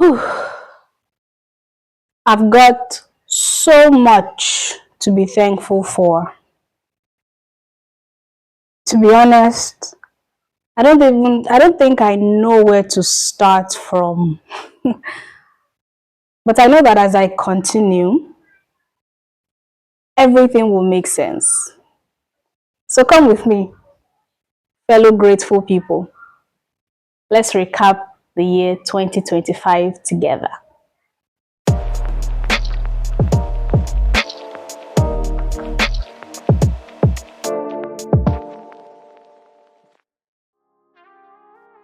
Whew. I've got so much to be thankful for. To be honest, I don't think I know where to start from. But I know that as I continue, everything will make sense. So come with me, fellow grateful people. Let's recap the year 2025 together.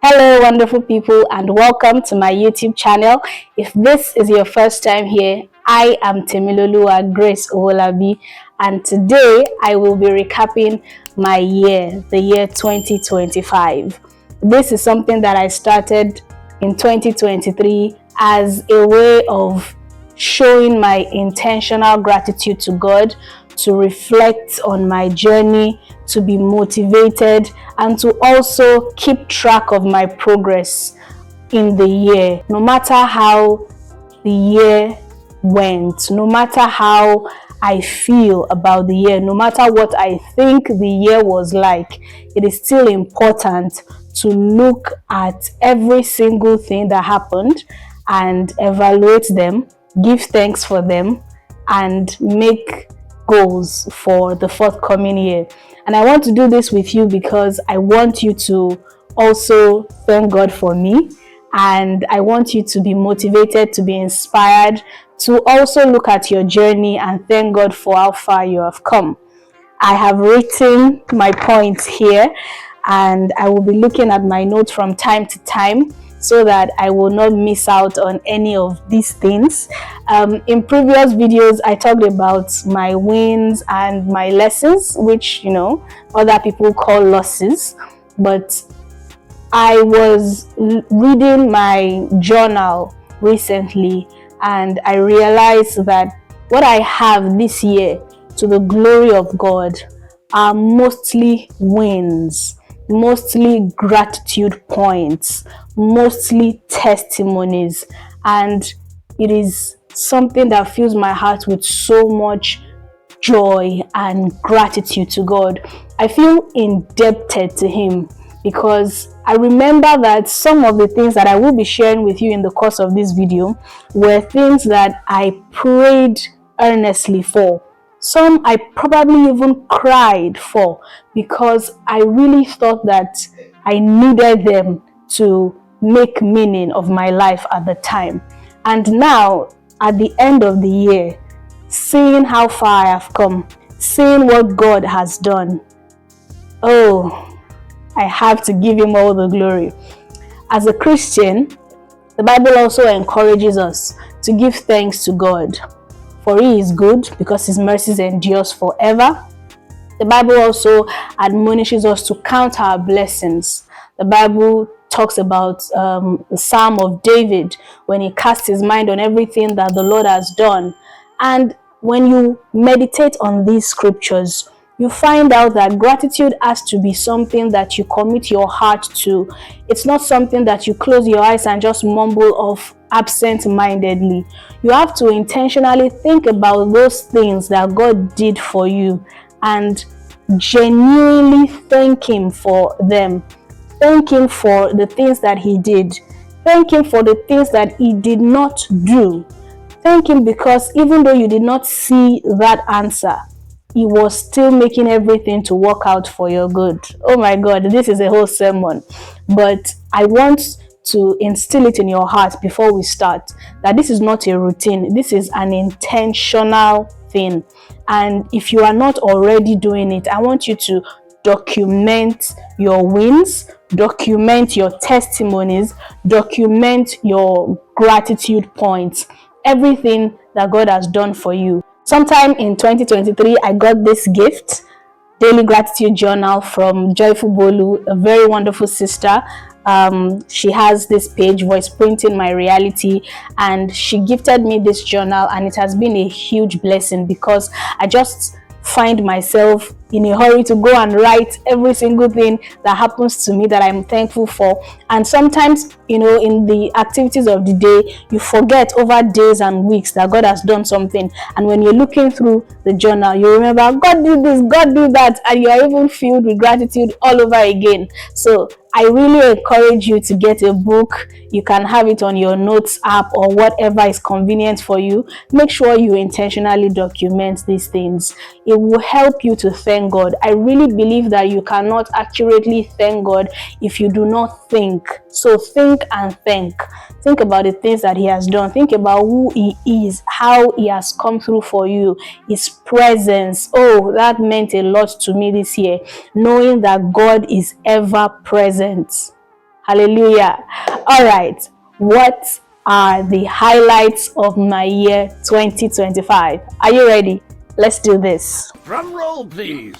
Hello wonderful people, and welcome to my YouTube channel. If this is your first time here, I am Temiloluwa Grace Owolabi, and today I will be recapping my year, the year 2025. This is something that I started in 2023 as a way of showing my intentional gratitude to God, to reflect on my journey, to be motivated, and to also keep track of my progress in the year. No matter how the year went, no matter how I feel about the year, no matter what I think the year was like, it is still important to look at every single thing that happened and evaluate them, give thanks for them, and make goals for the forthcoming year. And I want to do this with you because I want you to also thank God for me, and I want you to be motivated, to be inspired, to also look at your journey and thank God for how far you have come. I have written my points here, and I will be looking at my notes from time to time so that I will not miss out on any of these things. In previous videos, I talked about my wins and my lessons, which, other people call losses. But I was reading my journal recently, and I realized that what I have this year, to the glory of God, are mostly wins, mostly gratitude points, mostly testimonies, and it is something that fills my heart with so much joy and gratitude to God. I feel indebted to Him because I remember that some of the things that I will be sharing with you in the course of this video were things that I prayed earnestly for. Some I probably even cried for because I really thought that I needed them to make meaning of my life at the time. And now, at the end of the year, seeing how far I have come, seeing what God has done, I have to give Him all the glory. As a Christian, the Bible also encourages us to give thanks to God, for He is good because His mercies endures forever. The Bible also admonishes us to count our blessings. The Bible talks about the Psalm of David when he casts his mind on everything that the Lord has done. And when you meditate on these scriptures, you find out that gratitude has to be something that you commit your heart to. It's not something that you close your eyes and just mumble off absent-mindedly. You have to intentionally think about those things that God did for you and genuinely thank Him for them. Thank Him for the things that He did. Thank Him for the things that He did not do. Thank Him because even though you did not see that answer, He was still making everything to work out for your good. Oh my God, this is a whole sermon. But I want to instill it in your heart before we start that this is not a routine. This is an intentional thing. And if you are not already doing it, I want you to document your wins, document your testimonies, document your gratitude points, everything that God has done for you. Sometime in 2023, I got this gift, Daily Gratitude Journal from Joyful Bolu, a very wonderful sister. She has this page, Voice Printing My Reality, and she gifted me this journal, and it has been a huge blessing because I just find myself in a hurry to go and write every single thing that happens to me that I'm thankful for. And sometimes, in the activities of the day, you forget over days and weeks that God has done something. And when you're looking through the journal, you remember, God did this, God did that, and you are even filled with gratitude all over again. So I really encourage you to get a book. You can have it on your notes app or whatever is convenient for you. Make sure you intentionally document these things. It will help you to thank God. I really believe that you cannot accurately thank God if you do not think. So think and thank. Think about the things that He has done. Think about who He is, how He has come through for you, His presence. Oh, that meant a lot to me this year, knowing that God is ever present. Hallelujah. All right. What are the highlights of my year 2025? Are you ready? Let's do this. Drum roll, please.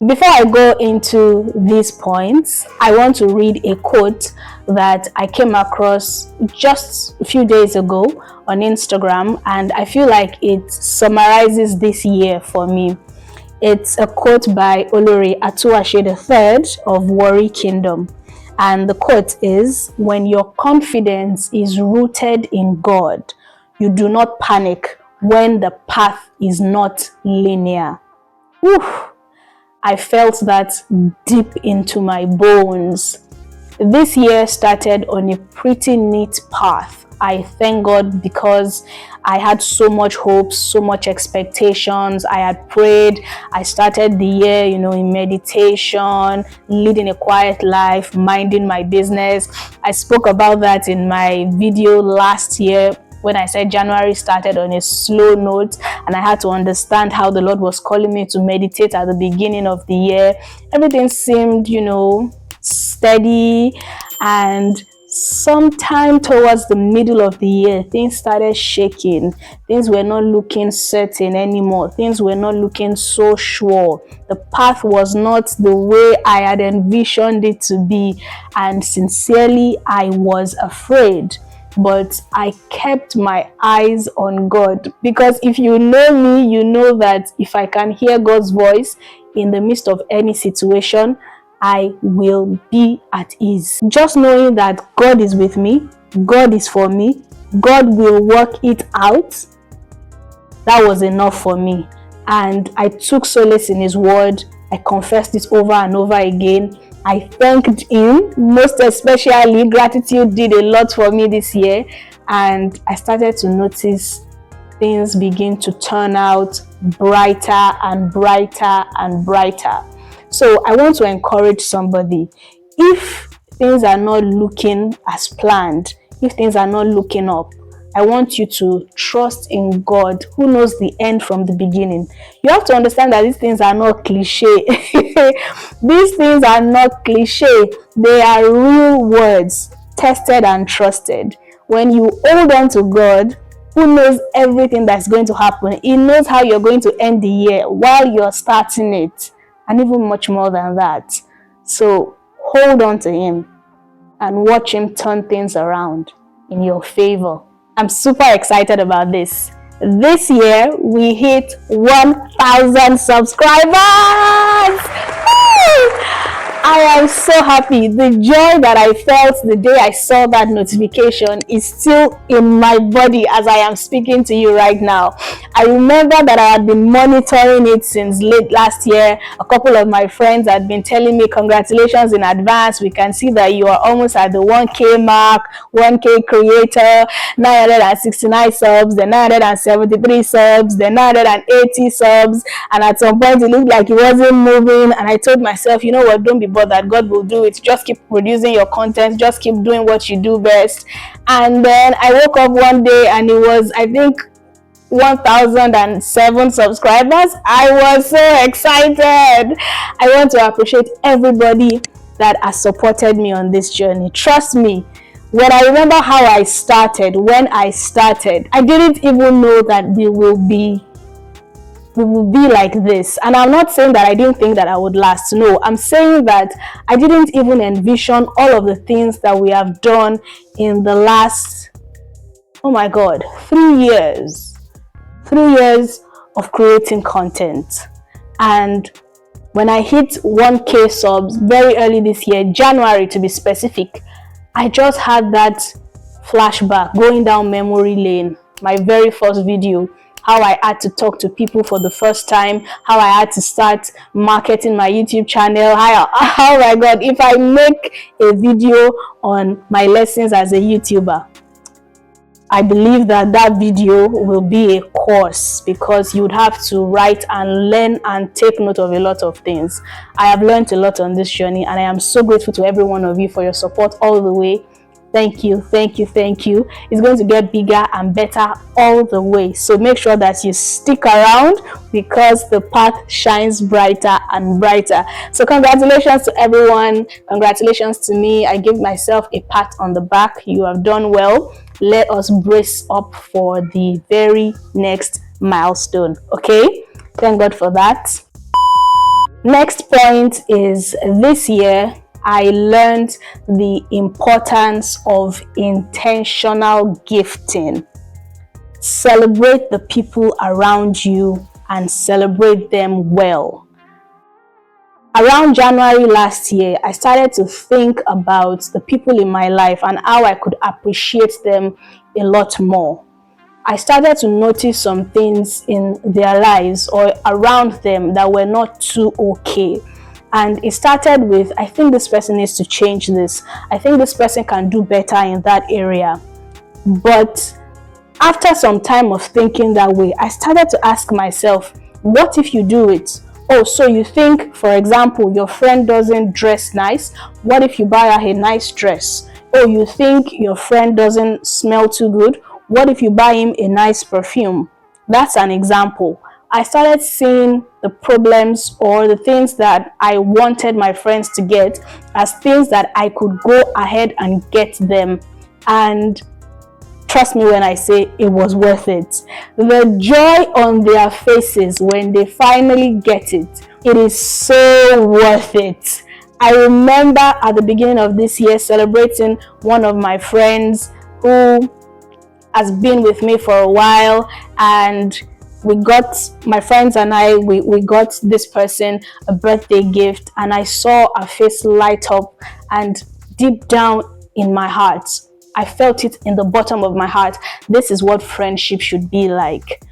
Before I go into these points, I want to read a quote that I came across just a few days ago on Instagram, and I feel like it summarizes this year for me. It's a quote by Olori Atuashe III of Warri Kingdom. And the quote is, "When your confidence is rooted in God, you do not panic when the path is not linear." Oof. I felt that deep into my bones. This year started on a pretty neat path. I thank God because I had so much hope, so much expectations. I had prayed. I started the year, in meditation, leading a quiet life, minding my business. I spoke about that in my video last year, when I said January started on a slow note and I had to understand how the Lord was calling me to meditate at the beginning of the year. Everything seemed, steady, and sometime towards the middle of the year, things started shaking. Things were not looking certain anymore. Things were not looking so sure. The path was not the way I had envisioned it to be, and sincerely, I was afraid. But I kept my eyes on God, because if you know me, you know that if I can hear God's voice in the midst of any situation, I will be at ease. Just knowing that God is with me, God is for me, God will work it out, that was enough for me. And I took solace in His word. I confessed it over and over again. I thanked Him, most especially gratitude did a lot for me this year, and I started to notice things begin to turn out brighter and brighter and brighter. So I want to encourage somebody. If things are not looking as planned, if things are not looking up, I want you to trust in God, who knows the end from the beginning. You have to understand that these things are not cliche. These things are not cliche. They are real words, tested and trusted. When you hold on to God, who knows everything that's going to happen, He knows how you're going to end the year while you're starting it, and even much more than that. So hold on to Him and watch Him turn things around in your favor. I'm super excited about this. This year, we hit 1,000 subscribers! I am so happy. The joy that I felt the day I saw that notification is still in my body as I am speaking to you right now. I remember that I had been monitoring it since late last year. A couple of my friends had been telling me, congratulations in advance. We can see that you are almost at the 1K mark, 1K creator, 969 subs, the 973 subs, the 980 subs. And at some point, it looked like it wasn't moving. And I told myself, you know what, don't be bothered, God will do it. Just keep producing your content, just keep doing what you do best. And then I woke up one day and it was, I think, 1,007 subscribers. I was so excited. I want to appreciate everybody that has supported me on this journey. Trust me, when I remember how I started, when I started, I didn't even know that we will be like this. And I'm not saying that I didn't think that I would last. No, I'm saying that I didn't even envision all of the things that we have done in the last, oh my God, 3 years. 3 years of creating content. And when I hit 1K subs very early this year, January to be specific, I just had that flashback going down memory lane. My very first video, how I had to talk to people for the first time, how I had to start marketing my YouTube channel. Oh my God, if I make a video on my lessons as a YouTuber, I believe that that video will be a course, because you'd have to write and learn and take note of a lot of things. I have learned a lot on this journey, and I am so grateful to every one of you for your support all the way. Thank you, thank you, thank you. It's going to get bigger and better all the way. So make sure that you stick around, because the path shines brighter and brighter. So congratulations to everyone. Congratulations to me. I give myself a pat on the back. You have done well. Let us brace up for the very next milestone. Okay? Thank God for that. Next point is, this year I learned the importance of intentional gifting. Celebrate the people around you and celebrate them well. Around January last year, I started to think about the people in my life and how I could appreciate them a lot more. I started to notice some things in their lives or around them that were not too okay. And it started with, I think this person needs to change this. I think this person can do better in that area. But after some time of thinking that way, I started to ask myself, what if you do it? Oh, so you think, for example, your friend doesn't dress nice? What if you buy her a nice dress? Oh, you think your friend doesn't smell too good? What if you buy him a nice perfume? That's an example. I started seeing the problems or the things that I wanted my friends to get as things that I could go ahead and get them. And trust me when I say it was worth it. The joy on their faces when they finally get it, it is so worth it. I remember at the beginning of this year celebrating one of my friends who has been with me for a while, and my friends and I got this person a birthday gift, and I saw her face light up, and deep down in my heart, I felt it in the bottom of my heart. This is what friendship should be like.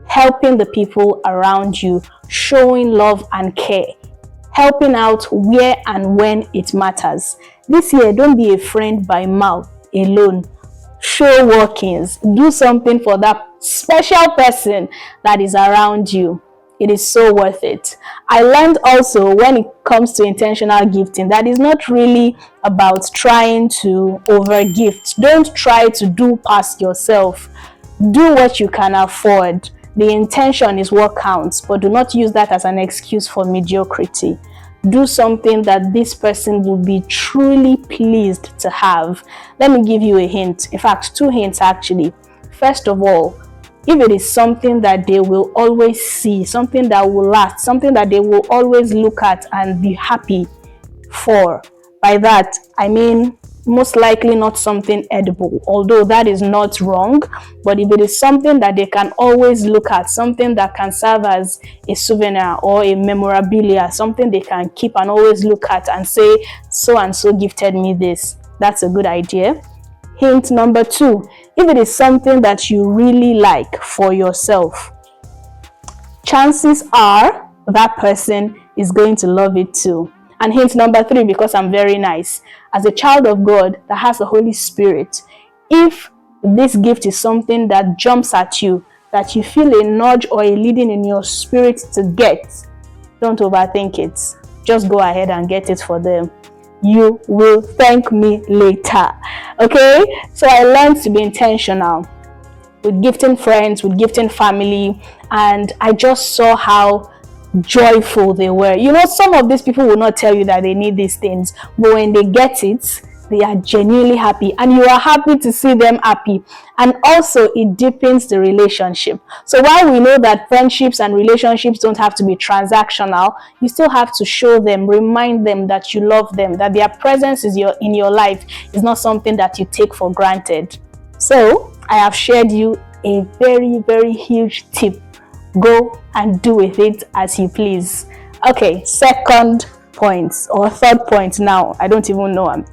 Helping the people around you, showing love and care, helping out where and when it matters. This year, don't be a friend by mouth alone. Show workings. Do something for that special person that is around you. It is so worth it. I learned also, when it comes to intentional gifting, that is not really about trying to overgift. Don't try to do past yourself. Do what you can afford. The intention is what counts, but do not use that as an excuse for mediocrity. Do something that this person will be truly pleased to have. Let me give you a hint. In fact, 2 hints actually. First of all, if it is something that they will always see, something that will last, something that they will always look at and be happy for, by that I mean most likely not something edible, although that is not wrong. But if it is something that they can always look at, something that can serve as a souvenir or a memorabilia, something they can keep and always look at and say, so and so gifted me this, that's a good idea. Hint number 2, if it is something that you really like for yourself, chances are that person is going to love it too. And hint number 3, because I'm very nice, as a child of God that has the Holy Spirit, if this gift is something that jumps at you, that you feel a nudge or a leading in your spirit to get, don't overthink it. Just go ahead and get it for them. You will thank me later. Okay? So I learned to be intentional with gifting friends, with gifting family, and I just saw how joyful they were. You know, some of these people will not tell you that they need these things, but when they get it, they are genuinely happy, and you are happy to see them happy. And also, it deepens the relationship. So while we know that friendships and relationships don't have to be transactional, you still have to show them, remind them that you love them, that their presence in your life is not something that you take for granted. So I have shared you a very, very huge tip go and do with it as you please. Okay, second point or third point now. I don't even know.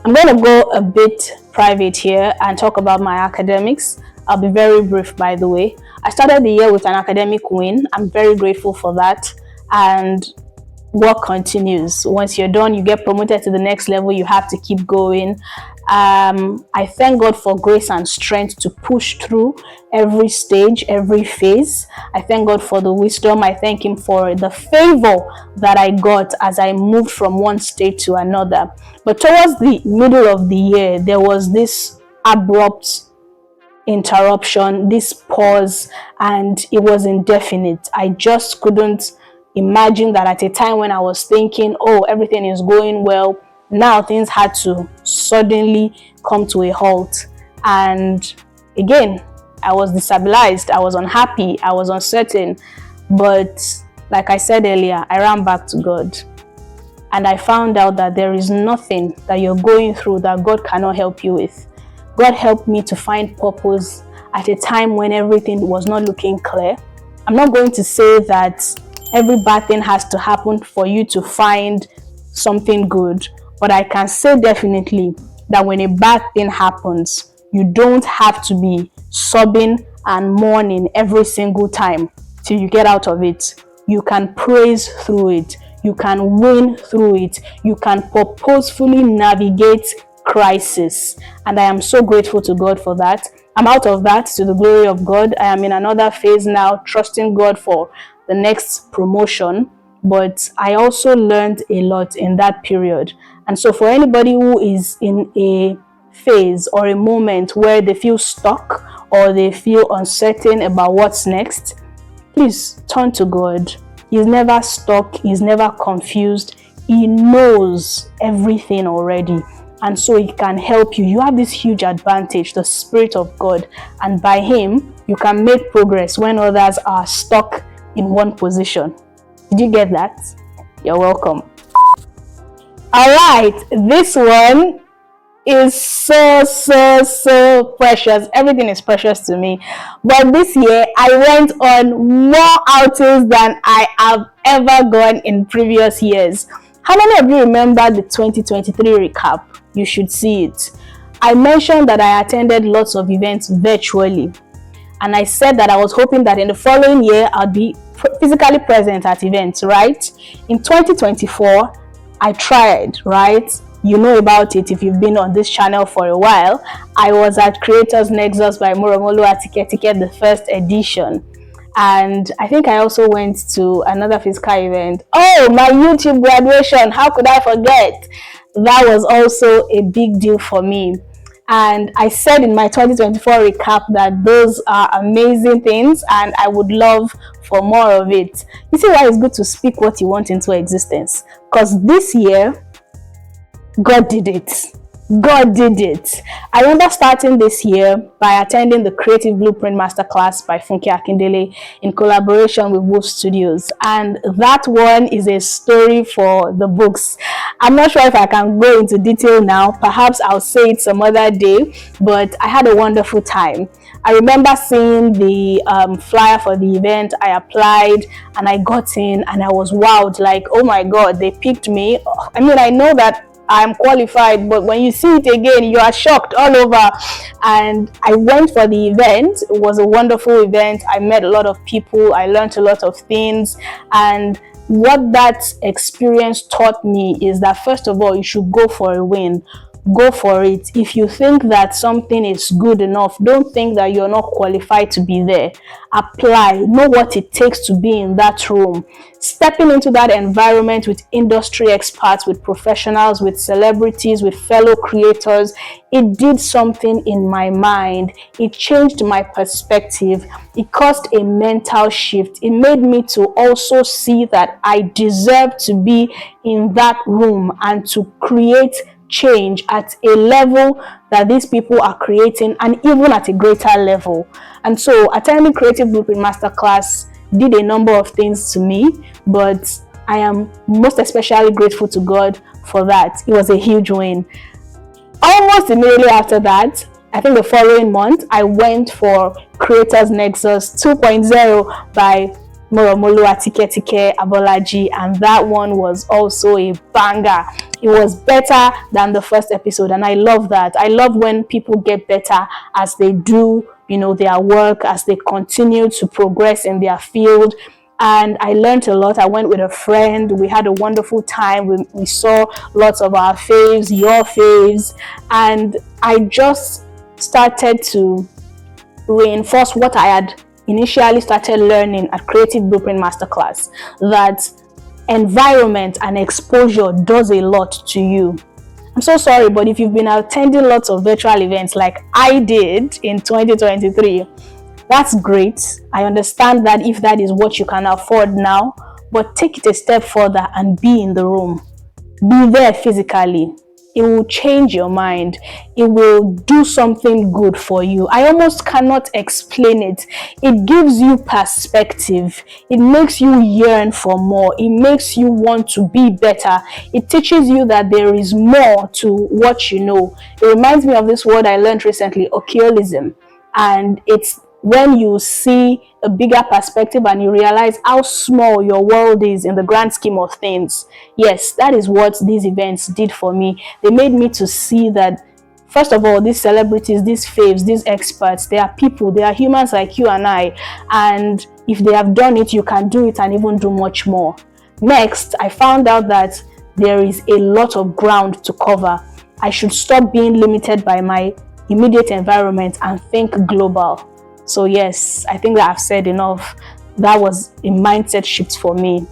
I'm going to go a bit private here and talk about my academics. I'll be very brief, by the way. I started the year with an academic win. I'm very grateful for that. And work continues. Once you're done, you get promoted to the next level. You have to keep going. I thank God for grace and strength to push through every stage, every phase. I thank God for the wisdom. I thank Him for the favor that I got as I moved from one state to another. But towards the middle of the year, there was this abrupt interruption, this pause, and it was indefinite. I just couldn't imagine that at a time when I was thinking, oh, everything is going well, now things had to suddenly come to a halt. And again, I was destabilized, I was unhappy, I was uncertain. But like I said earlier, I ran back to God. And I found out that there is nothing that you're going through that God cannot help you with. God helped me to find purpose at a time when everything was not looking clear. I'm not going to say that every bad thing has to happen for you to find something good, but I can say definitely that when a bad thing happens, you don't have to be sobbing and mourning every single time till you get out of it. You can praise through it. You can win through it. You can purposefully navigate crisis. And I am so grateful to God for that. I'm out of that to the glory of God. I am in another phase now, trusting God for the next promotion. But I also learned a lot in that period. And so for anybody who is in a phase or a moment where they feel stuck or they feel uncertain about what's next, please turn to God. He's never stuck. He's never confused. He knows everything already. And so He can help you. You have this huge advantage, the Spirit of God. And by Him, you can make progress when others are stuck in one position. Did you get that? You're welcome. All right, this one is so precious. Everything is precious to me. But this year, I went on more outings than I have ever gone in previous years. How many of you remember the 2023 recap? You should see it. I mentioned that I attended lots of events virtually. And I said that I was hoping that in the following year, I'd be physically present at events, right? In 2024, I tried, right? You know about it if you've been on this channel for a while. I was at Creators Nexus by Moromoluwa Ticket, the first edition. And I think I also went to another physical event. Oh, my YouTube graduation. How could I forget? That was also a big deal for me. And I said in my 2024 recap that those are amazing things and I would love for more of it. You see why it's good to speak what you want into existence? Because this year, God did it. God did it. I remember starting this year by attending the Creative Blueprint Masterclass by Funke Akindele in collaboration with Wolf Studios. And that one is a story for the books. I'm not sure if I can go into detail now. Perhaps I'll say it some other day, but I had a wonderful time. I remember seeing the flyer for the event. I applied and I got in and I was wowed. Like, oh my God, they picked me. I mean, I know that I'm qualified, but when you see it again, you are shocked all over. And I went for the event. It was a wonderful event. I met a lot of people. I learned a lot of things. And what that experience taught me is that, first of all, you should go for a win. Go for it. If you think that something is good enough, don't think that you're not qualified to be there. Apply. Know what it takes to be in that room. Stepping into that environment with industry experts, with professionals, with celebrities, with fellow creators, it did something in my mind. It changed my perspective. It caused a mental shift. It made me to also see that I deserve to be in that room and to create change at a level that these people are creating, and even at a greater level. And so attending Creative Blueprint Masterclass did a number of things to me, but I am most especially grateful to God for that. It was a huge win. Almost immediately after that, I think the following month, I went for Creators Nexus 2.0 by Moromolu Atike Abolaji, and that one was also a banger. It was better than the first episode, and I love that. I love when people get better as they do, their work, as they continue to progress in their field. And I learned a lot. I went with a friend. We had a wonderful time. We saw lots of our faves, your faves, and I just started to reinforce what I had initially started learning at Creative Blueprint Masterclass, that environment and exposure does a lot to you. I'm so sorry, but if you've been attending lots of virtual events like I did in 2023, that's great. I understand that if that is what you can afford now, but take it a step further and be in the room. Be there physically. It will change your mind. It will do something good for you. I almost cannot explain it. It gives you perspective. It makes you yearn for more. It makes you want to be better. It teaches you that there is more to what you know. It reminds me of this word I learned recently, occultism. And it's when you see a bigger perspective and you realize how small your world is in the grand scheme of things. Yes, that is what these events did for me. They made me to see that, first of all, these celebrities, these faves, these experts, they are people, they are humans like you and I. And if they have done it, you can do it and even do much more. Next, I found out that there is a lot of ground to cover. I should stop being limited by my immediate environment and think global. So yes, I think that I've said enough. That was a mindset shift for me.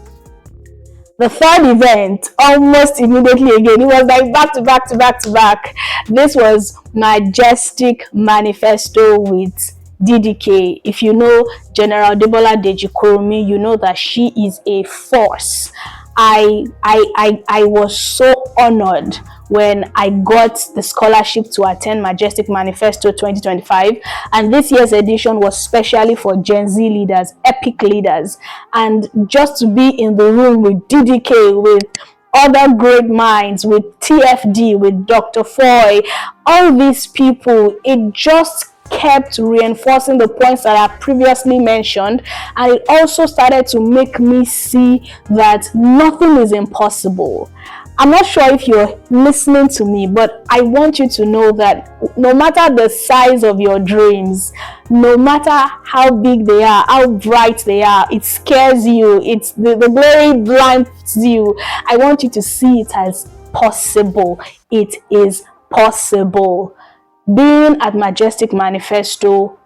The third event, almost immediately again, it was like back to back to back to back. This was Majestic Manifesto with DDK. If you know General Debola Deji-Kurumi, you know that she is a force. I was so honored when I got the scholarship to attend Majestic Manifesto 2025, and this year's edition was specially for Gen Z leaders, epic leaders. And just to be in the room with DDK, with other great minds, with TFD, with Dr. Foy, all these people, it just kept reinforcing the points that I previously mentioned, and it also started to make me see that nothing is impossible. I'm not sure if you're listening to me, but I want you to know that no matter the size of your dreams, no matter how big they are, how bright they are, it scares you, it's the glory blinds you. I want you to see it as possible. It is possible. Being at Majestic Manifesto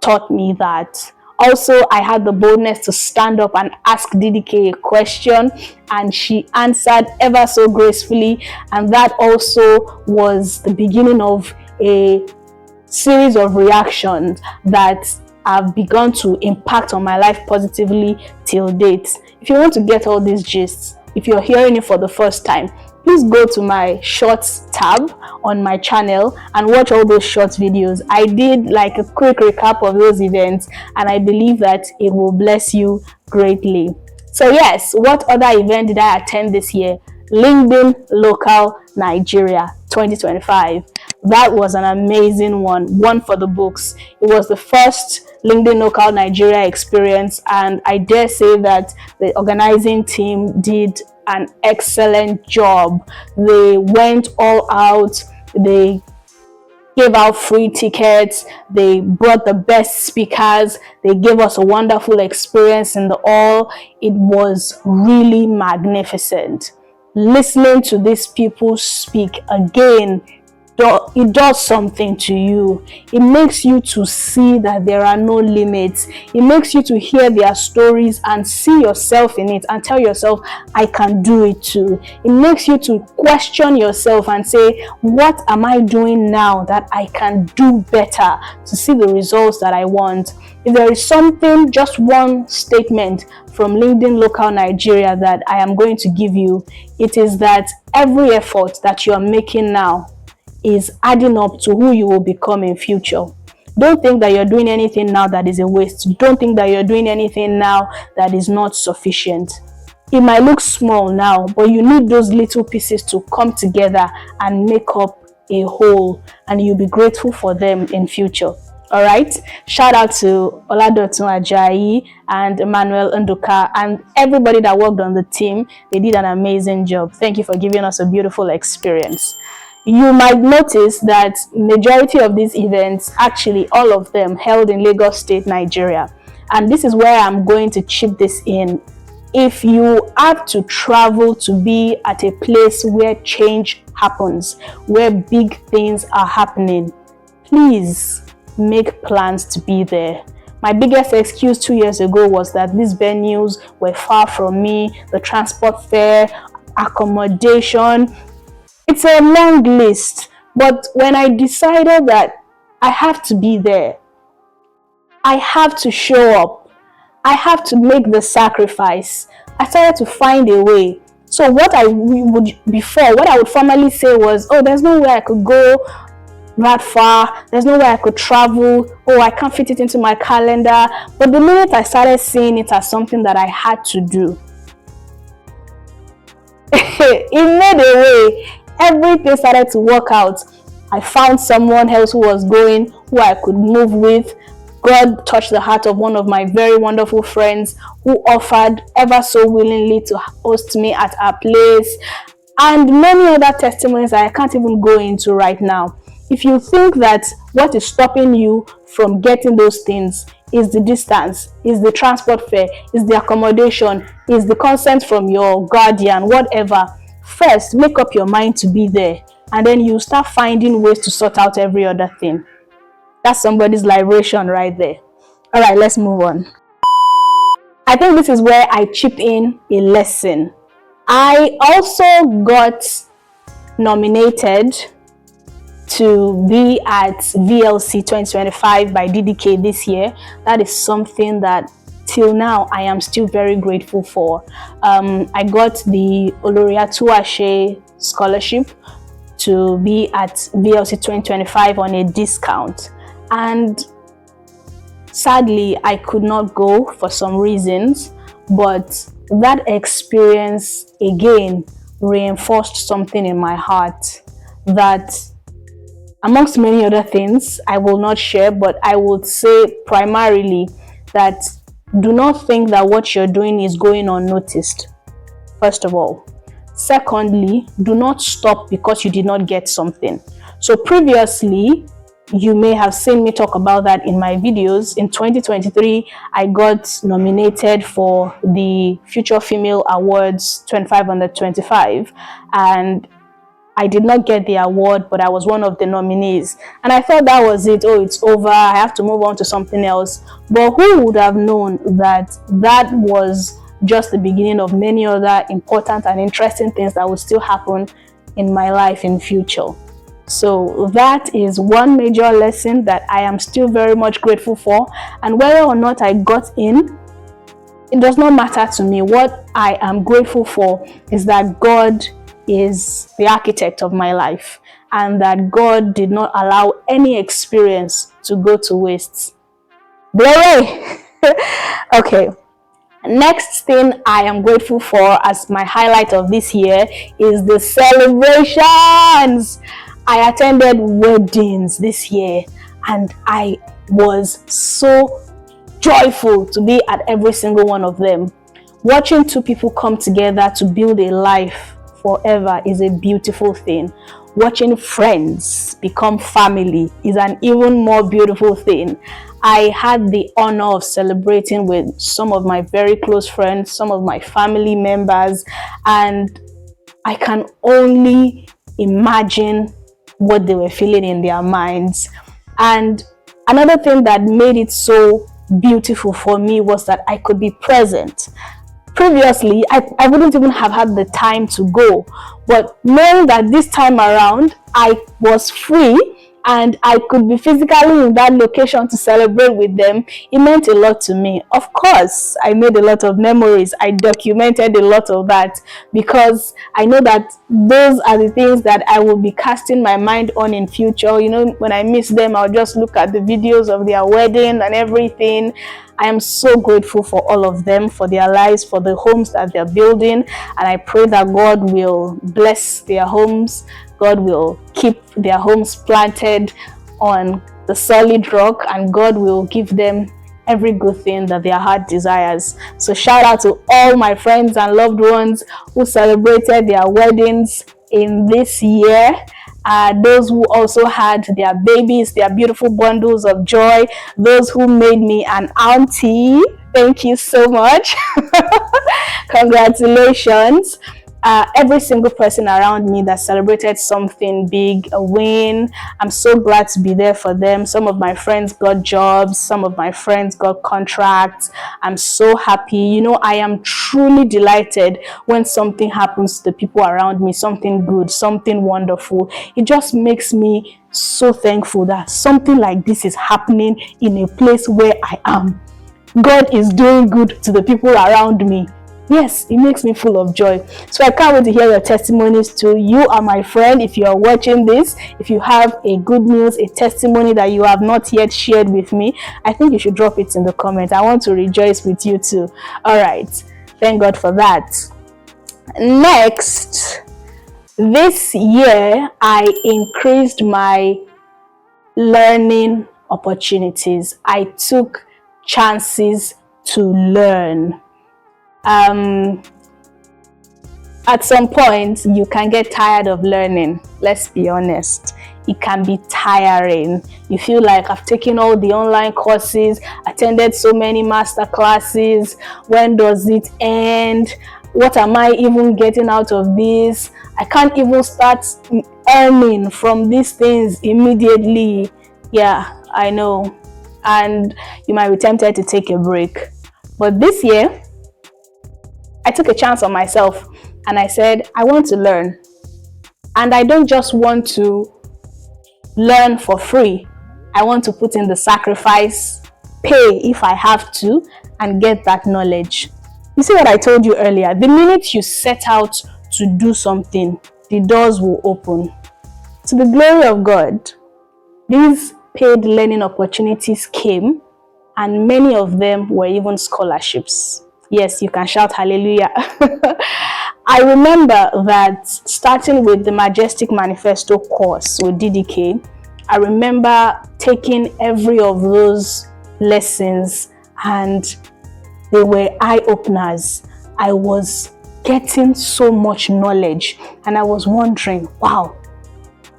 taught me that. Also, I had the boldness to stand up and ask DDK a question, and she answered ever so gracefully. And that also was the beginning of a series of reactions that have begun to impact on my life positively till date. If you want to get all these gists, if you're hearing it for the first time, please go to my shorts tab on my channel and watch all those short videos. I did like a quick recap of those events, and I believe that it will bless you greatly. So yes, what other event did I attend this year? LinkedIn Local Nigeria 2025. That was an amazing one for the books. It was the first LinkedIn Local Nigeria experience, and I dare say that the organizing team did an excellent job. They went all out. They gave out free tickets. They brought the best speakers. They gave us a wonderful experience in the hall. It was really magnificent. Listening to these people speak again, it does something to you. It makes you to see that there are no limits. It makes you to hear their stories and see yourself in it and tell yourself, I can do it too. It makes you to question yourself and say, what am I doing now that I can do better to see the results that I want? If there is something, just one statement from LinkedIn Local Nigeria that I am going to give you, it is that every effort that you are making now is adding up to who you will become in future. Don't think that you're doing anything now that is a waste. Don't think that you're doing anything now that is not sufficient. It might look small now, but you need those little pieces to come together and make up a whole, and you'll be grateful for them in future. All right. Shout out to Oladotun Ajayi and Emmanuel Nduka and everybody that worked on the team. They did an amazing job. Thank you for giving us a beautiful experience. You might notice that majority of these events, actually all of them, held in Lagos State, Nigeria. And this is where I'm going to chip this in. If you have to travel to be at a place where change happens, where big things are happening, please make plans to be there. My biggest excuse 2 years ago was that these venues were far from me, the transport fare, accommodation. It's a long list. But when I decided that I have to be there, I have to show up, I have to make the sacrifice, I started to find a way. So what I would formally say was, oh, there's no way I could go that far, there's no way I could travel, oh, I can't fit it into my calendar. But the minute I started seeing it as something that I had to do, it made a way. Everything started to work out. I found someone else who was going, who I could move with. God touched the heart of one of my very wonderful friends who offered ever so willingly to host me at our place, and many other testimonies that I can't even go into right now. If you think that what is stopping you from getting those things is the distance, is the transport fare, is the accommodation, is the consent from your guardian, whatever, first make up your mind to be there, and then you start finding ways to sort out every other thing. That's somebody's liberation right there. All right, let's move on. I think this is where I chip in a lesson. I also got nominated to be at VLC 2025 by DDK this year. That is something that till now I am still very grateful for. I got the Oloriatuashe scholarship to be at VLC 2025 on a discount, and sadly I could not go for some reasons, but that experience again reinforced something in my heart that, amongst many other things I will not share, but I would say primarily that do not think that what you're doing is going unnoticed, first of all. Secondly, do not stop because you did not get something. So previously, you may have seen me talk about that in my videos. In 2023, I got nominated for the Future Female Awards 25 under 25, and I did not get the award, but I was one of the nominees. And I thought that was it. Oh, it's over. I have to move on to something else. But who would have known that that was just the beginning of many other important and interesting things that will still happen in my life in future. So that is one major lesson that I am still very much grateful for. And whether or not I got in, it does not matter to me. What I am grateful for is that God is the architect of my life, and that God did not allow any experience to go to waste. Glory! Okay. Next thing I am grateful for as my highlight of this year is the celebrations. I attended weddings this year, and I was so joyful to be at every single one of them. Watching two people come together to build a life forever is a beautiful thing. Watching friends become family is an even more beautiful thing. I had the honor of celebrating with some of my very close friends, some of my family members, and I can only imagine what they were feeling in their minds. And another thing that made it so beautiful for me was that I could be present. Previously, I wouldn't even have had the time to go, but knowing that this time around I was free and I could be physically in that location to celebrate with them, it meant a lot to me. Of course, I made a lot of memories. I documented a lot of that because I know that those are the things that I will be casting my mind on in future. You know, when I miss them, I'll just look at the videos of their wedding and everything. I am so grateful for all of them, for their lives, for the homes that they're building, and I pray that God will bless their homes, God will keep their homes planted on the solid rock, and God will give them every good thing that their heart desires. So shout out to all my friends and loved ones who celebrated their weddings in this year. Those who also had their babies, their beautiful bundles of joy, those who made me an auntie, thank you so much. Congratulations. Every single person around me that celebrated something big, a win, I'm so glad to be there for them. Some of my friends got jobs, some of my friends got contracts. I'm so happy. You know, I am truly delighted when something happens to the people around me, something good, something wonderful. It just makes me so thankful that something like this is happening in a place where I am. God is doing good to the people around me. Yes, it makes me full of joy. So I can't wait to hear your testimonies too. You are my friend. If you are watching this, if you have a good news, a testimony that you have not yet shared with me, I think you should drop it in the comments. I want to rejoice with you too. All right. Thank God for that. Next, this year I increased my learning opportunities. I took chances to learn. At some point you can get tired of learning. Let's be honest, it can be tiring. You feel like, I've taken all the online courses, attended so many master classes, when does it end? What am I even getting out of this? I can't even start earning from these things immediately. Yeah, I know. And you might be tempted to take a break. But this year I took a chance on myself and I said, I want to learn. And I don't just want to learn for free. I want to put in the sacrifice, pay if I have to, and get that knowledge. You see what I told you earlier? The minute you set out to do something, the doors will open. To the glory of God, these paid learning opportunities came, and many of them were even scholarships. Yes, you can shout hallelujah. I remember that starting with the Majestic Manifesto course with DDK, I remember taking every of those lessons and they were eye-openers. I was getting so much knowledge and I was wondering, wow,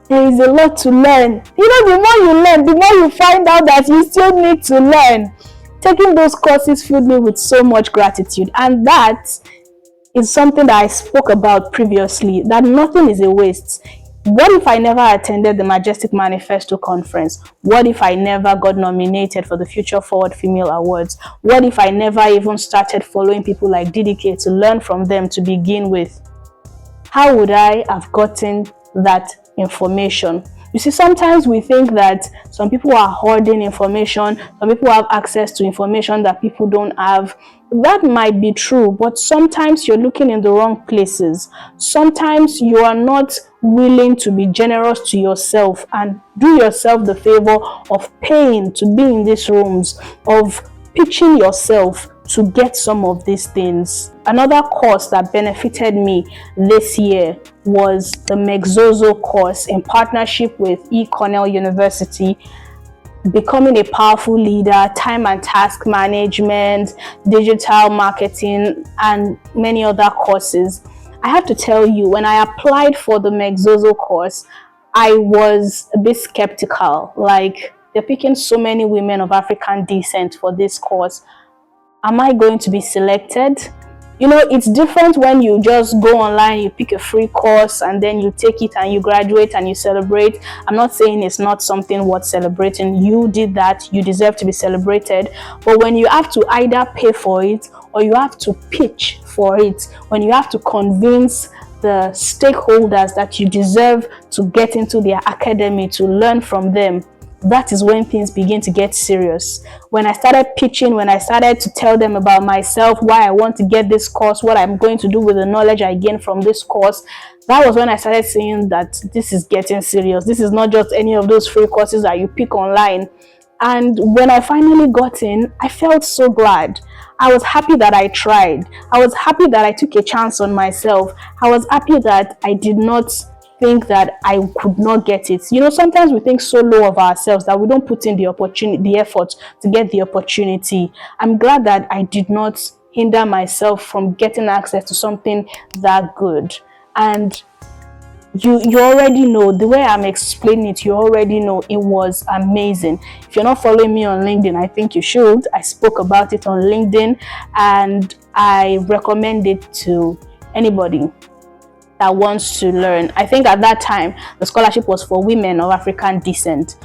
there is a lot to learn. You know, the more you learn, the more you find out that you still need to learn. Taking those courses filled me with so much gratitude, and that is something that I spoke about previously, that nothing is a waste. What if I never attended the Majestic Manifesto conference? What if I never got nominated for the Future Forward Female Awards? What if I never even started following people like DDK to learn from them to begin with? How would I have gotten that information? You see, sometimes we think that some people are hoarding information, some people have access to information that people don't have. That might be true, but sometimes you're looking in the wrong places. Sometimes you are not willing to be generous to yourself and do yourself the favor of paying to be in these rooms, of pitching yourself to get some of these things. Another course that benefited me this year was the Mexozo course in partnership with Cornell University, Becoming a Powerful Leader, Time and Task Management, Digital Marketing, and many other courses. I have to tell you, when I applied for the Mexozo course, I was a bit skeptical. Like, they're picking so many women of African descent for this course. Am I going to be selected? You know, it's different when you just go online, you pick a free course and then you take it and you graduate and you celebrate. I'm not saying it's not something worth celebrating. You did that, you deserve to be celebrated. But when you have to either pay for it or you have to pitch for it, when you have to convince the stakeholders that you deserve to get into their academy to learn from them, that is when things begin to get serious. When I started pitching, when I started to tell them about myself, why I want to get this course, what I'm going to do with the knowledge I gain from this course, that was when I started saying that this is getting serious. This is not just any of those free courses that you pick online. And when I finally got in, I felt so glad. I was happy that I tried. I was happy that I took a chance on myself. I was happy that I did not think that I could not get it. You know, sometimes we think so low of ourselves that we don't put in the opportunity, the effort to get the opportunity. I'm glad that I did not hinder myself from getting access to something that good. And you already know the way I'm explaining it. You already know it was amazing. If you're not following me on LinkedIn, I think you should. I spoke about it on LinkedIn, and I recommend it to anybody that wants to learn. I think at that time the scholarship was for women of African descent.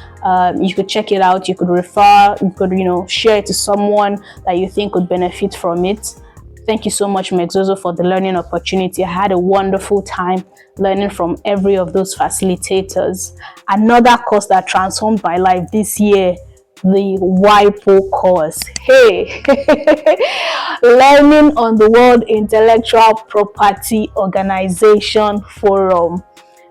You could check it out. You could refer, you could, you know, share it to someone that you think could benefit from it. Thank you so much, Mexozo, for the learning opportunity. I had a wonderful time learning from every of those facilitators. Another course that transformed my life this year, the WIPO course. Hey, learning on the World Intellectual Property Organization Forum.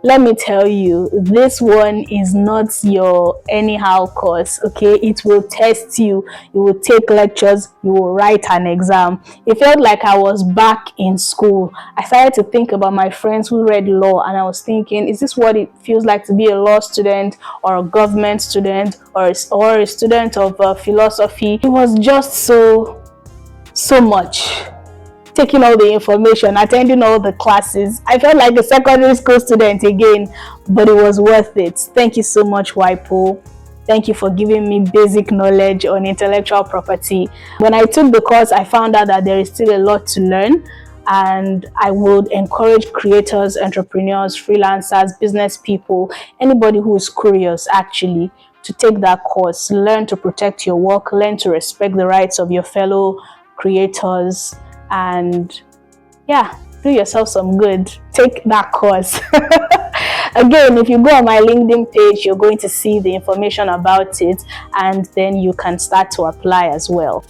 Let me tell you, this one is not your anyhow course, okay? It will test you. You will take lectures. You will write an exam. It felt like I was back in school. I started to think about my friends who read law, and I was thinking, is this what it feels like to be a law student or a government student or a student of philosophy? It was just so much. Taking all the information, attending all the classes. I felt like a secondary school student again, but it was worth it. Thank you so much, WIPO. Thank you for giving me basic knowledge on intellectual property. When I took the course, I found out that there is still a lot to learn, and I would encourage creators, entrepreneurs, freelancers, business people, anybody who is curious actually, to take that course. Learn to protect your work, learn to respect the rights of your fellow creators, and yeah, do yourself some good. Take that course. Again, if you go on my LinkedIn page, you're going to see the information about it, and then you can start to apply as well.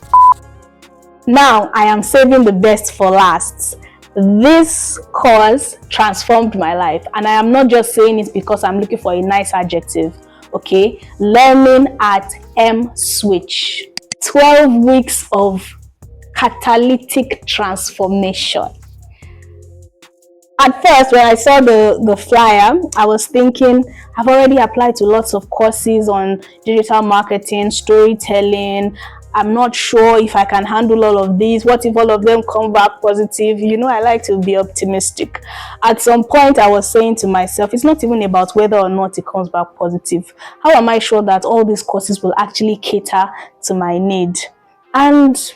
Now, I am saving the best for last. This course transformed my life, and I am not just saying it because I'm looking for a nice adjective. Okay, learning at M-Switch. 12 weeks of catalytic transformation. At first, when I saw the flyer, I was thinking, I've already applied to lots of courses on digital marketing, storytelling. I'm not sure if I can handle all of these. What if all of them come back positive? You know, I like to be optimistic. At some point, I was saying to myself, it's not even about whether or not it comes back positive. How am I sure that all these courses will actually cater to my need? And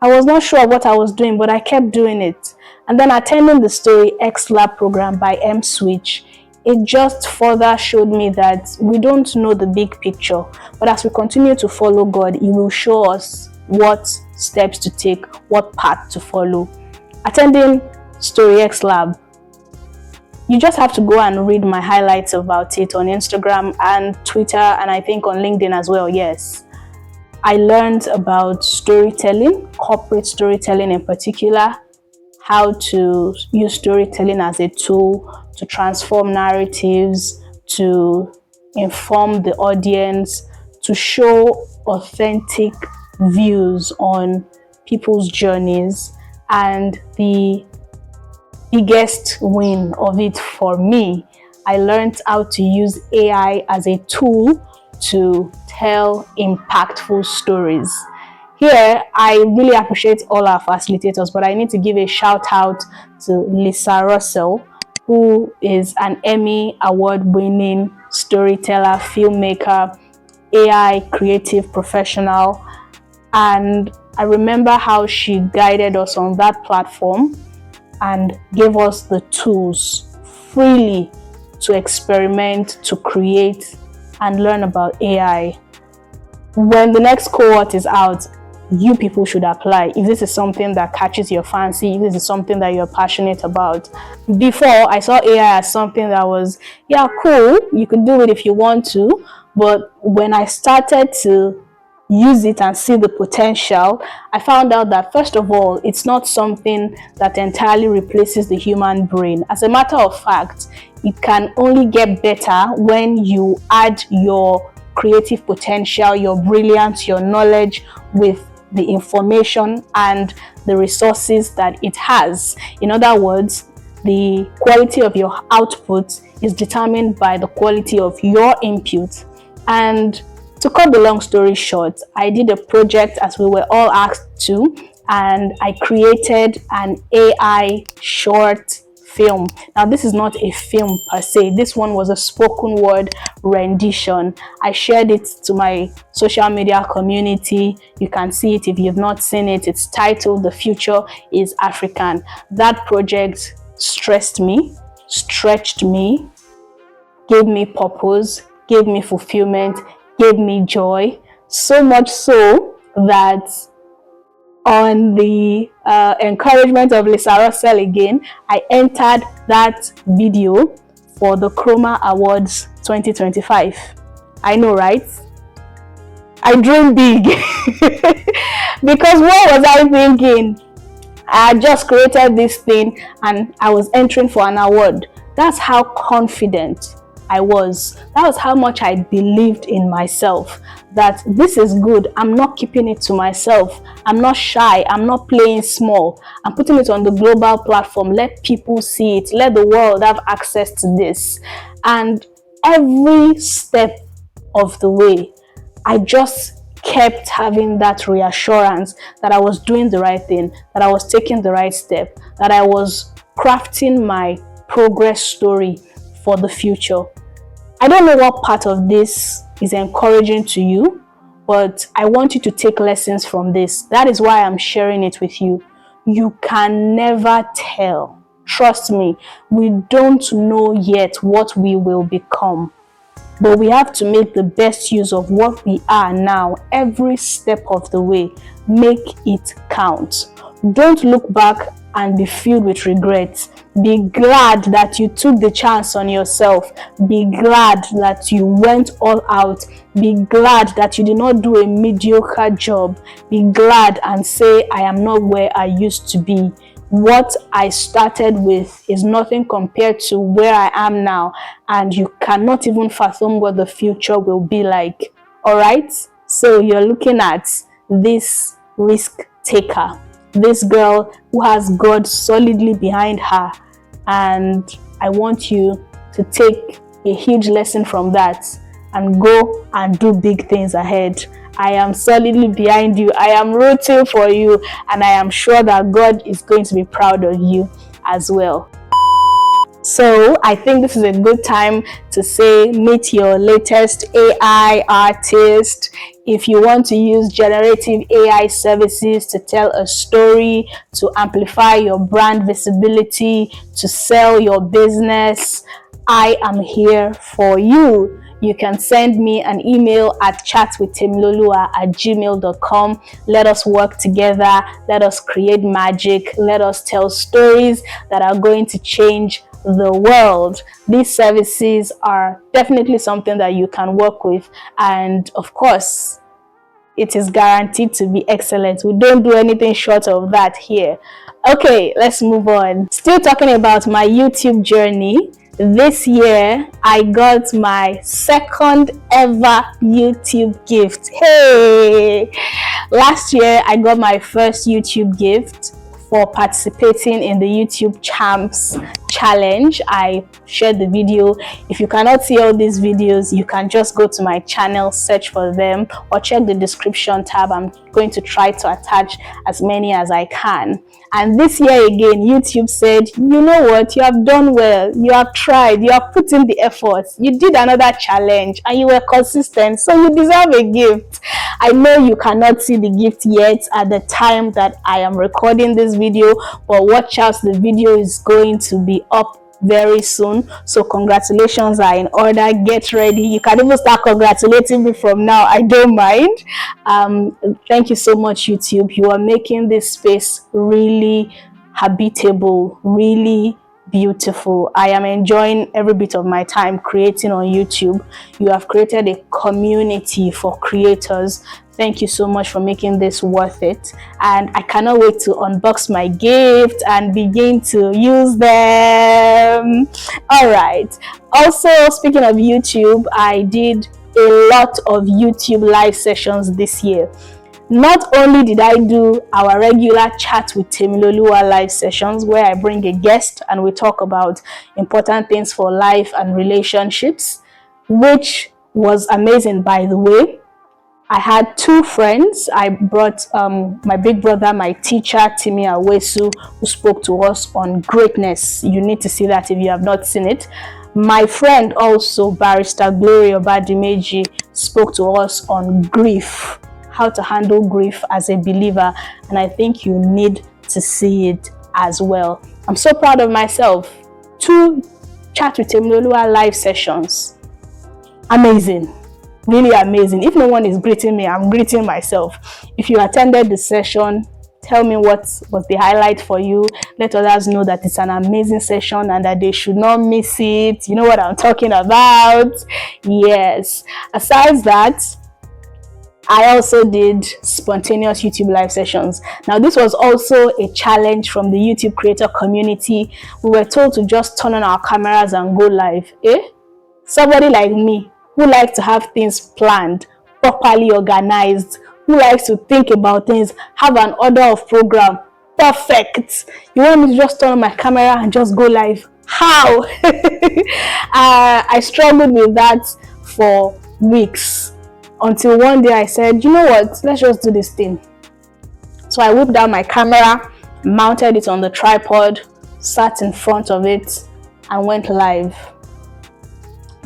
I was not sure what I was doing, but I kept doing it. And then attending the Story X Lab program by M-Switch, it just further showed me that we don't know the big picture. But as we continue to follow God, He will show us what steps to take, what path to follow. Attending Story X Lab, you just have to go and read my highlights about it on Instagram and Twitter, and I think on LinkedIn as well, yes. I learned about storytelling, corporate storytelling in particular, how to use storytelling as a tool to transform narratives, to inform the audience, to show authentic views on people's journeys. And the biggest win of it for me, I learned how to use AI as a tool to tell impactful stories. Here, I really appreciate all our facilitators, but I need to give a shout out to Lisa Russell, who is an Emmy award-winning storyteller, filmmaker, AI creative professional. And I remember how she guided us on that platform and gave us the tools freely to experiment, to create, and learn about AI. When the next cohort is out, you people should apply if this is something that catches your fancy, if this is something that you're passionate about. Before, I saw AI as something that was, yeah, cool, you could do it if you want to, but when I started to use it and see the potential, I found out that first of all, it's not something that entirely replaces the human brain. As a matter of fact, it can only get better when you add your creative potential, your brilliance, your knowledge with the information and the resources that it has. In other words, the quality of your output is determined by the quality of your input. And to cut the long story short, I did a project as we were all asked to, and I created an AI short film. Now, this is not a film per se. This one was a spoken word rendition. I shared it to my social media community. You can see it if you've not seen it. It's titled "The Future is African." That project stressed me, stretched me, gave me purpose, gave me fulfillment, gave me joy. So much so that on the encouragement of Lisa Russell again, I entered that video for the Chroma Awards 2025. I know, right? I dream big. Because what was I thinking? I had just created this thing and I was entering for an award. That's how confident I was. That was how much I believed in myself, that this is good. I'm not keeping it to myself. I'm not shy. I'm not playing small. I'm putting it on the global platform. Let people see it. Let the world have access to this. And every step of the way, I just kept having that reassurance that I was doing the right thing, that I was taking the right step, that I was crafting my progress story for the future. I don't know what part of this is encouraging to you, but I want you to take lessons from this. That is why I'm sharing it with you. You can never tell. Trust me, we don't know yet what we will become. But we have to make the best use of what we are now, every step of the way. Make it count. Don't look back and be filled with regrets. Be glad that you took the chance on yourself. Be glad that you went all out. Be glad that you did not do a mediocre job. Be glad and say, I am not where I used to be. What I started with is nothing compared to where I am now, and you cannot even fathom what the future will be like. All right? So you're looking at this risk taker, this girl who has God solidly behind her, and I want you to take a huge lesson from that and go and do big things ahead. I am solidly behind you. I am rooting for you, and I am sure that God is going to be proud of you as well. So I think this is a good time to say, meet your latest AI artist. If you want to use generative AI services to tell a story, to amplify your brand visibility, to sell your business, I am here for you. You can send me an email at chatwithtemiloluwa@gmail.com. Let us work together. Let us create magic. Let us tell stories that are going to change the world. These services are definitely something that you can work with, and of course, it is guaranteed to be excellent. We don't do anything short of that here. Okay, let's move on. Still talking about my YouTube journey. This year, I got my second ever YouTube gift. Hey! Last year, I got my first YouTube gift for participating in the YouTube Champs Challenge. I shared the video. If you cannot see all these videos, you can just go to my channel, search for them, or check the description tab. I'm going to try to attach as many as I can. And this year again, YouTube said, you know what, you have done well, you have tried, you have put in the effort, you did another challenge and you were consistent, so you deserve a gift. I know you cannot see the gift yet at the time that I am recording this video, but watch out, the video is going to be up very soon, so congratulations are in order. Get ready. You can even start congratulating me from now. I don't mind. Thank you so much, YouTube. You are making this space really habitable, really beautiful. I am enjoying every bit of my time creating on YouTube. You have created a community for creators. Thank you so much for making this worth it, and I cannot wait to unbox my gift and begin to use them. All right. Also, speaking of YouTube, I did a lot of YouTube live sessions this year. Not only did I do our regular chat with Temiloluwa live sessions where I bring a guest and we talk about important things for life and relationships, which was amazing, by the way. I had two friends. I brought my big brother, my teacher, Timi Awesu, who spoke to us on greatness. You need to see that if you have not seen it. My friend also, Barrister Gloria Badimeji, spoke to us on grief, how to handle grief as a believer. And I think you need to see it as well. I'm so proud of myself. Two Chat with Temiloluwa live sessions. Amazing. Really amazing. If no one is greeting me, I'm greeting myself. If you attended the session, tell me what was the highlight for you. Let others know that it's an amazing session and that they should not miss it. You know what I'm talking about? Yes. Aside that, I also did spontaneous YouTube live sessions. Now, this was also a challenge from the YouTube creator community. We were told to just turn on our cameras and go live. Somebody like me, who likes to have things planned, properly organized, who likes to think about things, have an order of program, perfect. You want me to just turn on my camera and just go live? How? I struggled with that for weeks until one day I said, you know what, let's just do this thing. So I whipped out my camera, mounted it on the tripod, sat in front of it, and went live.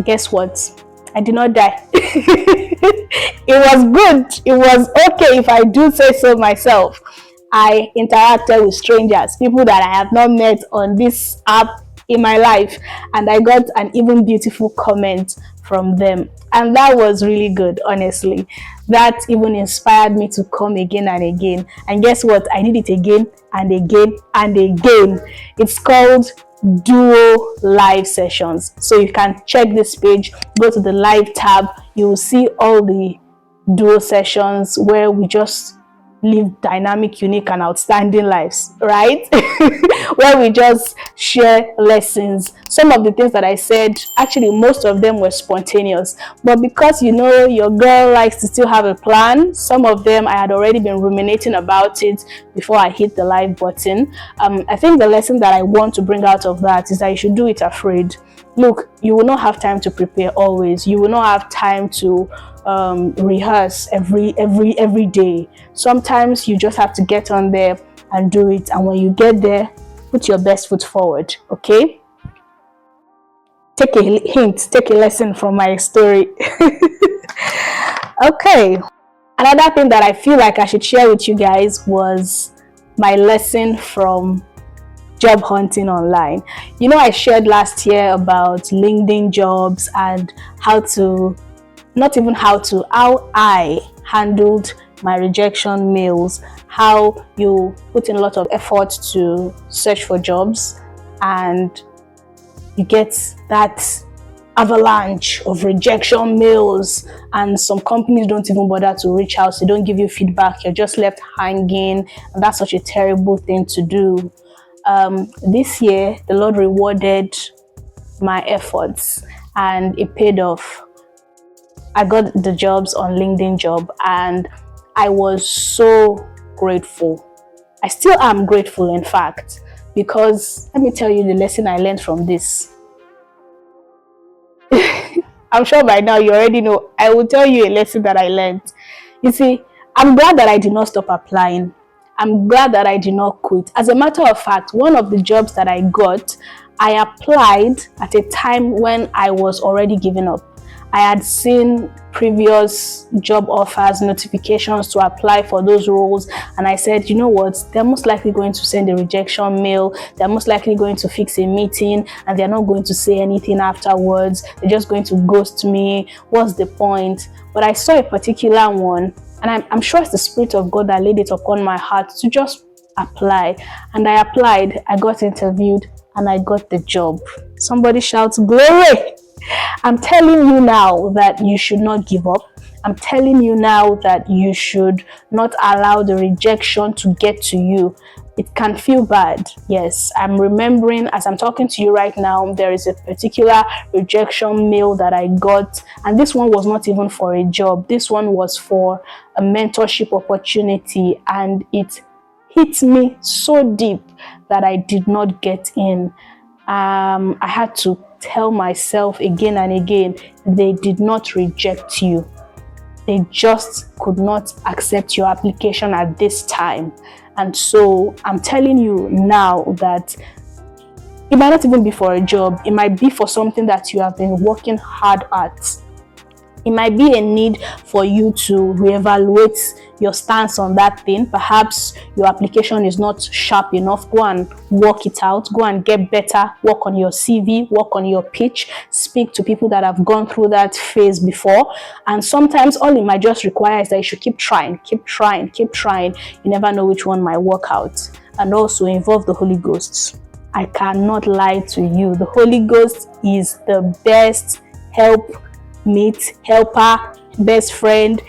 Guess what? I did not die. It was good. It was okay, if I do say so myself. I interacted with strangers, people that I have not met on this app in my life, and I got an even beautiful comment from them, and that was really good. Honestly, that even inspired me to come again and again. And guess what? I did it again and again and again. It's called Duo live sessions. So you can check this page, go to the live tab, you will see all the duo sessions where we just live dynamic, unique, and outstanding lives, right? Where we just share lessons. Some of the things that I said, actually most of them were spontaneous, but because you know your girl likes to still have a plan, some of them I had already been ruminating about it before I hit the live button. I think the lesson that I want to bring out of that is that you should do it afraid. Look, you will not have time to prepare always. You will not have time to rehearse every day. Sometimes you just have to get on there and do it, and when you get there, put your best foot forward. Okay, take a hint, take a lesson from my story. Okay, another thing that I feel like I should share with you guys was my lesson from job hunting online. You know, I shared last year about LinkedIn jobs and how I handled my rejection mails, how you put in a lot of effort to search for jobs and you get that avalanche of rejection mails, and some companies don't even bother to reach out. They don't give you feedback. You're just left hanging, and that's such a terrible thing to do. This year, the Lord rewarded my efforts and it paid off. I got the jobs on LinkedIn Job and I was so grateful. I still am grateful, in fact, because let me tell you the lesson I learned from this. I'm sure by now you already know. I will tell you a lesson that I learned. You see, I'm glad that I did not stop applying. I'm glad that I did not quit. As a matter of fact, one of the jobs that I got, I applied at a time when I was already giving up. I had seen previous job offers, notifications to apply for those roles, and I said, you know what, they're most likely going to send a rejection mail, they're most likely going to fix a meeting, and they're not going to say anything afterwards. They're just going to ghost me. What's the point? But I saw a particular one, and I'm sure it's the Spirit of God that laid it upon my heart to just apply. And I applied, I got interviewed, and I got the job. Somebody shouts, glory! I'm telling you now that you should not give up. I'm telling you now that you should not allow the rejection to get to you. It can feel bad. Yes, I'm remembering as I'm talking to you right now, there is a particular rejection mail that I got, and this one was not even for a job. This one was for a mentorship opportunity, and it hit me so deep that I did not get in. I had to tell myself again and again, they did not reject you. They just could not accept your application at this time. And so I'm telling you now that it might not even be for a job. It might be for something that you have been working hard at. It might be a need for you to reevaluate your stance on that thing. Perhaps your application is not sharp enough. Go and work it out. Go and get better. Work on your CV. Work on your pitch. Speak to people that have gone through that phase before. And sometimes all it might just require is that you should keep trying, keep trying, keep trying. You never know which one might work out. And also involve the Holy Ghost. I cannot lie to you. The Holy Ghost is the best helper, best friend,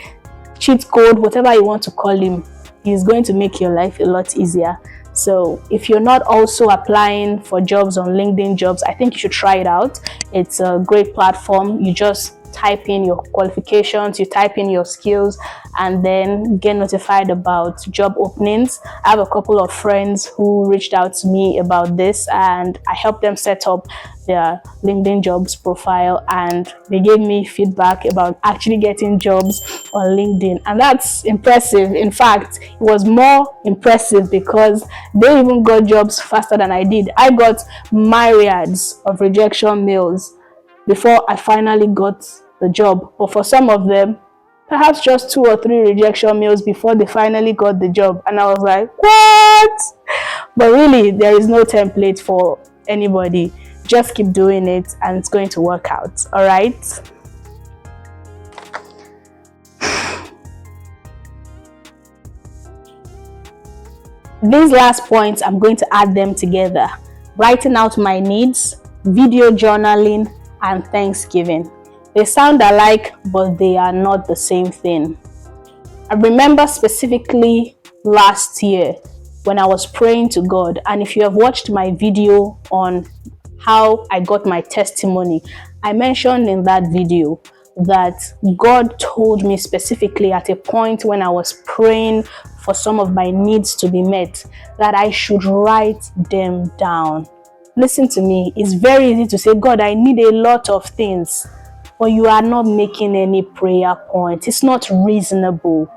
cheat code, whatever you want to call him. He's going to make your life a lot easier. So if you're not also applying for jobs on LinkedIn Jobs, I think you should try it out. It's a great platform. You just type in your qualifications, you type in your skills, and then get notified about job openings. I have a couple of friends who reached out to me about this, and I helped them set up their LinkedIn Jobs profile, and they gave me feedback about actually getting jobs on LinkedIn, and that's impressive. In fact, it was more impressive because they even got jobs faster than I did. I got myriads of rejection mails before I finally got the job. But for some of them, perhaps just 2 or 3 rejection mails before they finally got the job. And I was like, what? But really, there is no template for anybody. Just keep doing it and it's going to work out. All right? These last points, I'm going to add them together. Writing out my needs, video journaling, and Thanksgiving. They sound alike, but they are not the same thing. I remember specifically last year when I was praying to God, and if you have watched my video on how I got my testimony, I mentioned in that video that God told me specifically at a point when I was praying for some of my needs to be met, that I should write them down. Listen to me, it's very easy to say, God, I need a lot of things, but you are not making any prayer point. It's not reasonable.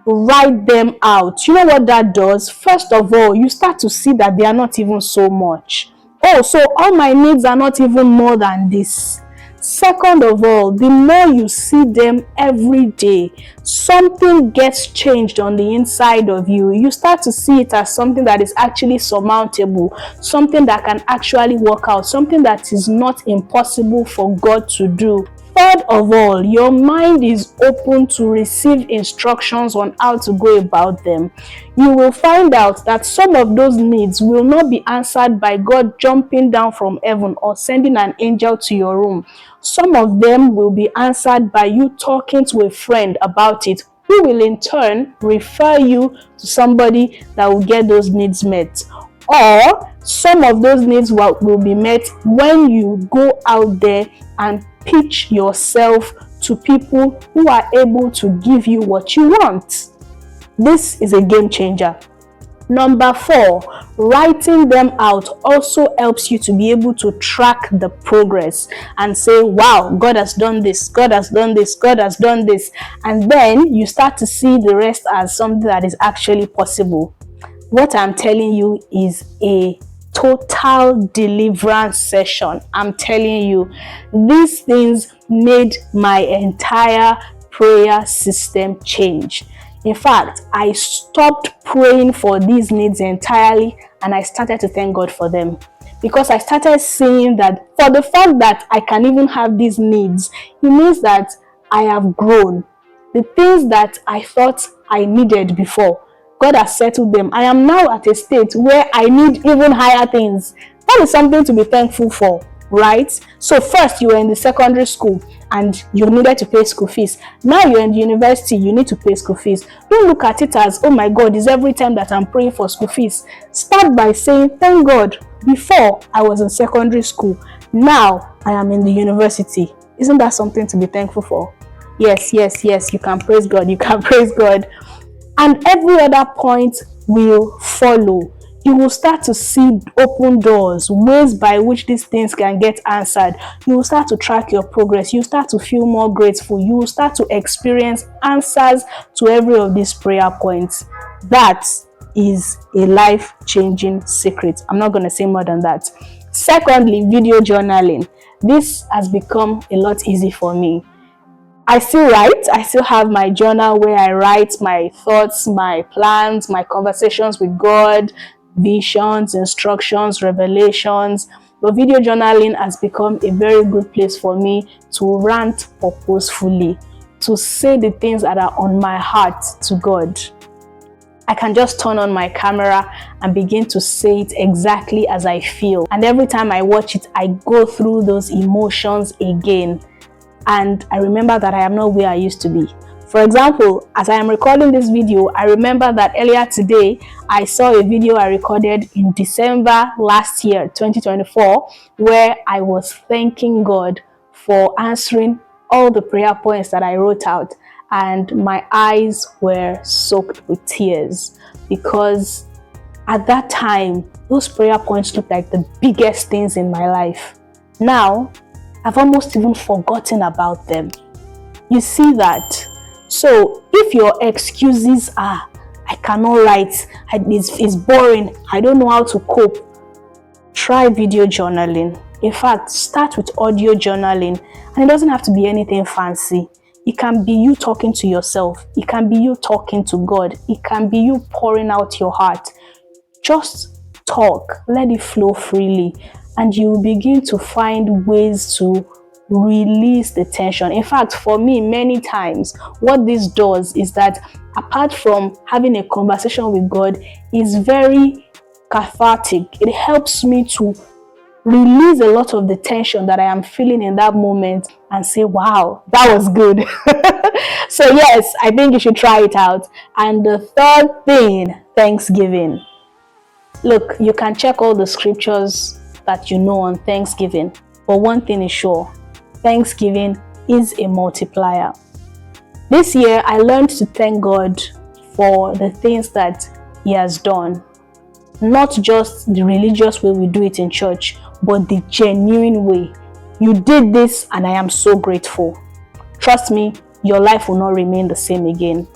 Write them out. You know what that does? First of all, you start to see that they are not even so much. Oh, so all my needs are not even more than this. Second of all, the more you see them every day, something gets changed on the inside of you. You start to see it as something that is actually surmountable, something that can actually work out, something that is not impossible for God to do. Third of all, your mind is open to receive instructions on how to go about them. You will find out that some of those needs will not be answered by God jumping down from heaven or sending an angel to your room. Some of them will be answered by you talking to a friend about it, who will in turn refer you to somebody that will get those needs met. Or some of those needs will be met when you go out there and pitch yourself to people who are able to give you what you want. This is a game changer. Number 4, writing them out also helps you to be able to track the progress and say, wow, God has done this, God has done this, God has done this. And then you start to see the rest as something that is actually possible. What I'm telling you is a total deliverance session. I'm telling you, these things made my entire prayer system change. In fact, I stopped praying for these needs entirely and I started to thank God for them. Because I started seeing that for the fact that I can even have these needs, it means that I have grown. The things that I thought I needed before, God has settled them. I am now at a state where I need even higher things. That is something to be thankful for. right? So first you were in the secondary school and you needed to pay school fees. Now you're in the university, you need to pay school fees. Don't look at it as, oh my God, it's every time that I'm praying for school fees. Start by saying, thank God, before I was in secondary school, now I am in the university. Isn't that something to be thankful for? Yes, yes, yes, you can praise God, you can praise God. And every other point will follow. You will start to see open doors, ways by which these things can get answered. You will start to track your progress. You start to feel more grateful. You will start to experience answers to every of these prayer points. That is a life-changing secret. I'm not going to say more than that. Secondly, video journaling. This has become a lot easy for me. I still write. I still have my journal where I write my thoughts, my plans, my conversations with God, visions, instructions, revelations. But video journaling has become a very good place for me to rant purposefully, to say the things that are on my heart to God. I can just turn on my camera and begin to say it exactly as I feel. And every time I watch it, I go through those emotions again. And I remember that I am not where I used to be. For example, as I am recording this video, I remember that earlier today, I saw a video I recorded in December last year, 2024, where I was thanking God for answering all the prayer points that I wrote out. And my eyes were soaked with tears because at that time, those prayer points looked like the biggest things in my life. Now, I've almost even forgotten about them. You see that? So if your excuses are, I cannot write, it's boring, I don't know how to cope, try video journaling. In fact, start with audio journaling. And it doesn't have to be anything fancy. It can be you talking to yourself. It can be you talking to God. It can be you pouring out your heart. Just talk, let it flow freely. And you will begin to find ways to release the tension. In fact, for me, many times, what this does is that apart from having a conversation with God, it's very cathartic. It helps me to release a lot of the tension that I am feeling in that moment and say, wow, that was good. So yes, I think you should try it out. And the third thing, Thanksgiving. Look, you can check all the scriptures that you know on Thanksgiving, but one thing is sure, Thanksgiving is a multiplier. This year, I learned to thank God for the things that He has done. Not just the religious way we do it in church, but the genuine way. You did this and I am so grateful. Trust me, your life will not remain the same again.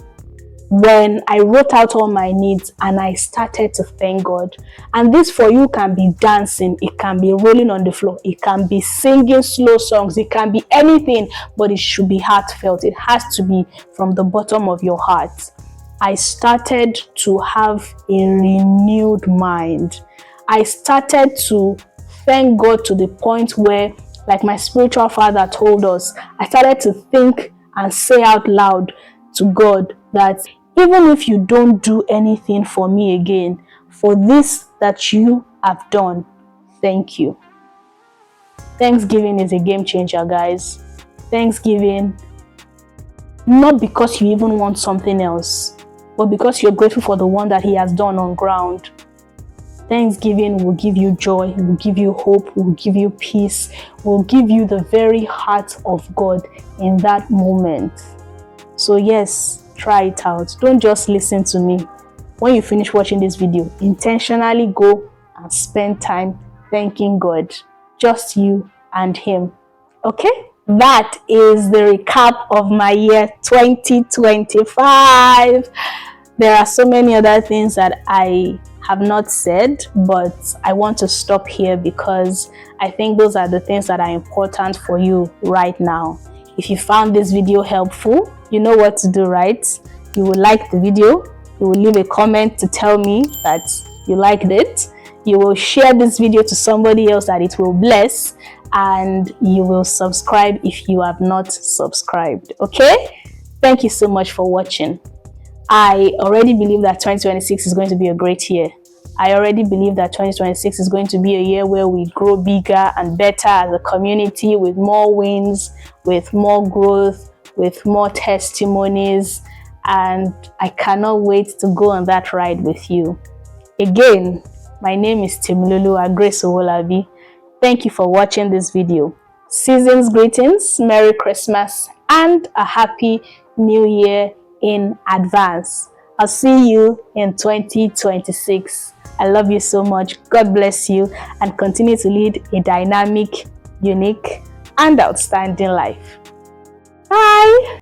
When I wrote out all my needs and I started to thank God. And this for you can be dancing, it can be rolling on the floor, it can be singing slow songs, it can be anything, but it should be heartfelt. It has to be from the bottom of your heart. I started to have a renewed mind. I started to thank God to the point where, like my spiritual father told us, I started to think and say out loud to God that even if you don't do anything for me again, for this that you have done, thank you. Thanksgiving is a game changer, guys. Thanksgiving, not because you even want something else, but because you're grateful for the one that He has done on ground. Thanksgiving will give you joy, will give you hope, will give you peace, will give you the very heart of God in that moment. So yes, try it out. Don't just listen to me. When you finish watching this video, intentionally go and spend time thanking God. Just you and Him. Okay? That is the recap of my year 2025. There are so many other things that I have not said, but I want to stop here because I think those are the things that are important for you right now. If you found this video helpful, you know what to do, right? You will like the video, you will leave a comment to tell me that you liked it, you will share this video to somebody else that it will bless, and you will subscribe if you have not subscribed. Okay? Thank you so much for watching. I already believe that 2026 is going to be a great year. I already believe that 2026 is going to be a year where we grow bigger and better as a community, with more wins, with more growth, with more testimonies, and I cannot wait to go on that ride with you. Again, my name is Temiloluwa Grace Owolabi. Thank you for watching this video. Season's greetings, Merry Christmas, and a Happy New Year in advance. I'll see you in 2026. I love you so much. God bless you and continue to lead a dynamic, unique, and outstanding life. Bye!